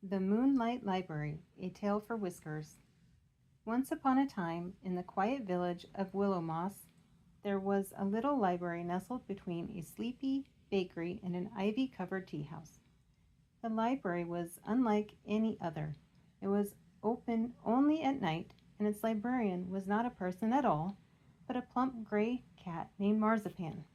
The Moonlight Library, A Tale for Whiskers. Once upon a time, in the quiet village of Willowmoss, there was a little library nestled between a sleepy bakery and an ivy-covered tea house. The library was unlike any other. It was open only at night, and its librarian was not a person at all, but a plump gray cat named Marzipan.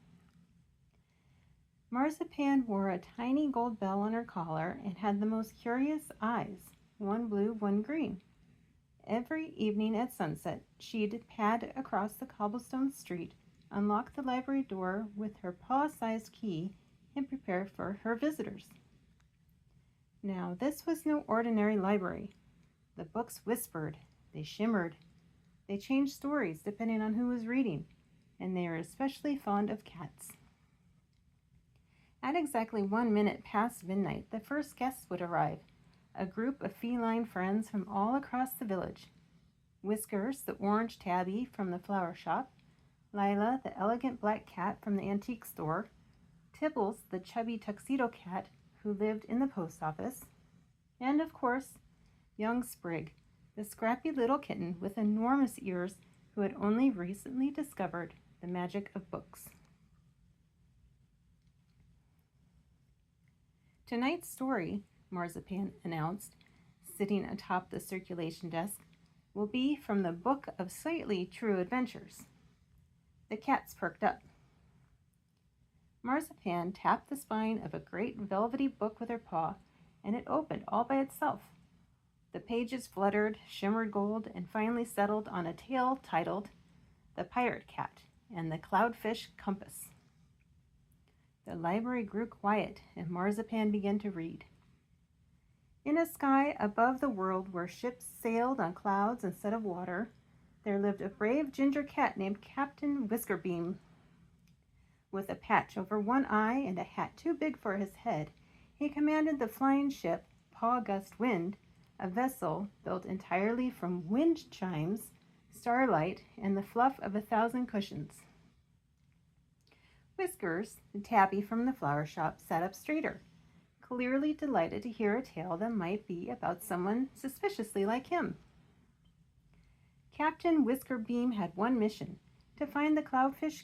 Marzipan wore a tiny gold bell on her collar and had the most curious eyes, one blue, one green. Every evening at sunset, she'd pad across the cobblestone street, unlock the library door with her paw-sized key, and prepare for her visitors. Now, this was no ordinary library. The books whispered, they shimmered, they changed stories depending on who was reading, and they are especially fond of cats. At exactly 1 minute past midnight, the first guests would arrive, a group of feline friends from all across the village. Whiskers, the orange tabby from the flower shop, Lila, the elegant black cat from the antique store, Tibbles, the chubby tuxedo cat who lived in the post office, and of course, young Sprig, the scrappy little kitten with enormous ears who had only recently discovered the magic of books. Tonight's story, Marzipan announced, sitting atop the circulation desk, will be from the Book of Slightly True Adventures. The cats perked up. Marzipan tapped the spine of a great velvety book with her paw, and it opened all by itself. The pages fluttered, shimmered gold, and finally settled on a tale titled The Pirate Cat and the Cloudfish Compass. The library grew quiet, and Marzipan began to read. In a sky above the world where ships sailed on clouds instead of water, there lived a brave ginger cat named Captain Whiskerbeam. With a patch over one eye and a hat too big for his head, he commanded the flying ship Paw-Gust Wind, a vessel built entirely from wind chimes, starlight, and the fluff of 1,000 cushions. Whiskers, the tabby from the flower shop, sat up straighter, clearly delighted to hear a tale that might be about someone suspiciously like him. Captain Whiskerbeam had one mission: to find the cloudfish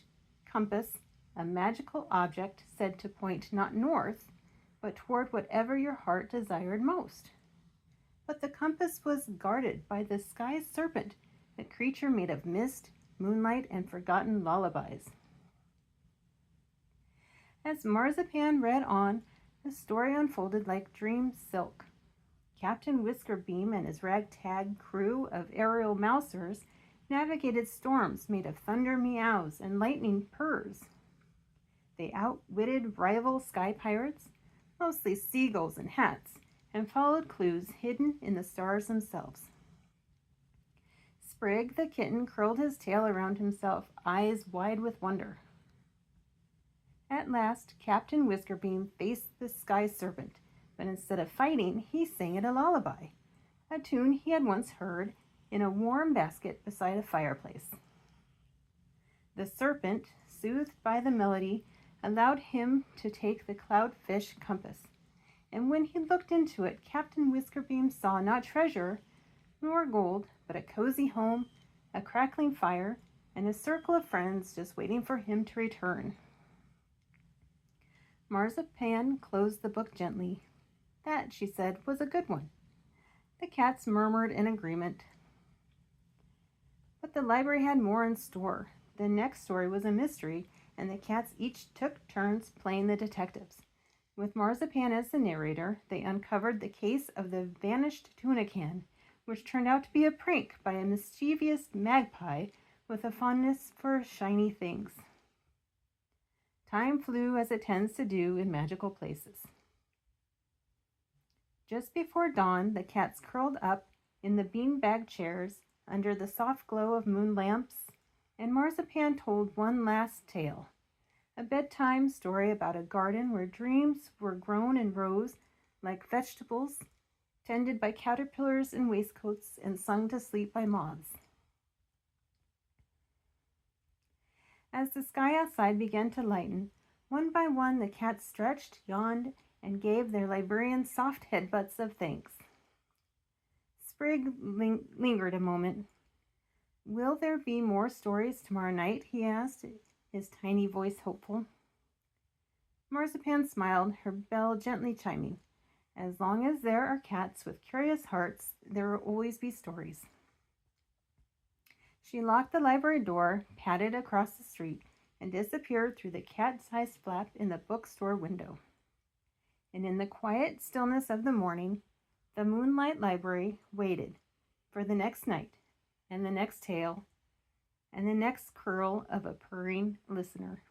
compass, a magical object said to point not north, but toward whatever your heart desired most. But the compass was guarded by the sky serpent, a creature made of mist, moonlight, and forgotten lullabies. As Marzipan read on, the story unfolded like dream silk. Captain Whiskerbeam and his ragtag crew of aerial mousers navigated storms made of thunder meows and lightning purrs. They outwitted rival sky pirates, mostly seagulls in hats, and followed clues hidden in the stars themselves. Sprig the kitten curled his tail around himself, eyes wide with wonder. At last, Captain Whiskerbeam faced the sky serpent, but instead of fighting, he sang it a lullaby, a tune he had once heard in a warm basket beside a fireplace. The serpent, soothed by the melody, allowed him to take the cloudfish compass, and when he looked into it, Captain Whiskerbeam saw not treasure nor gold, but a cozy home, a crackling fire, and a circle of friends just waiting for him to return. Marzipan closed the book gently. That, she said, was a good one. The cats murmured in agreement. But the library had more in store. The next story was a mystery, and the cats each took turns playing the detectives. With Marzipan as the narrator, they uncovered the case of the vanished tuna can, which turned out to be a prank by a mischievous magpie with a fondness for shiny things. Time flew as it tends to do in magical places. Just before dawn, the cats curled up in the beanbag chairs under the soft glow of moon lamps, and Marzipan told one last tale, a bedtime story about a garden where dreams were grown in rows like vegetables, tended by caterpillars in waistcoats and sung to sleep by moths. As the sky outside began to lighten, one by one the cats stretched, yawned, and gave their librarian soft headbutts of thanks. Sprig lingered a moment. Will there be more stories tomorrow night? He asked, his tiny voice hopeful. Marzipan smiled, her bell gently chiming. As long as there are cats with curious hearts, there will always be stories. She locked the library door, padded across the street, and disappeared through the cat-sized flap in the bookstore window. And in the quiet stillness of the morning, the Moonlight Library waited for the next night, and the next tale, and the next curl of a purring listener.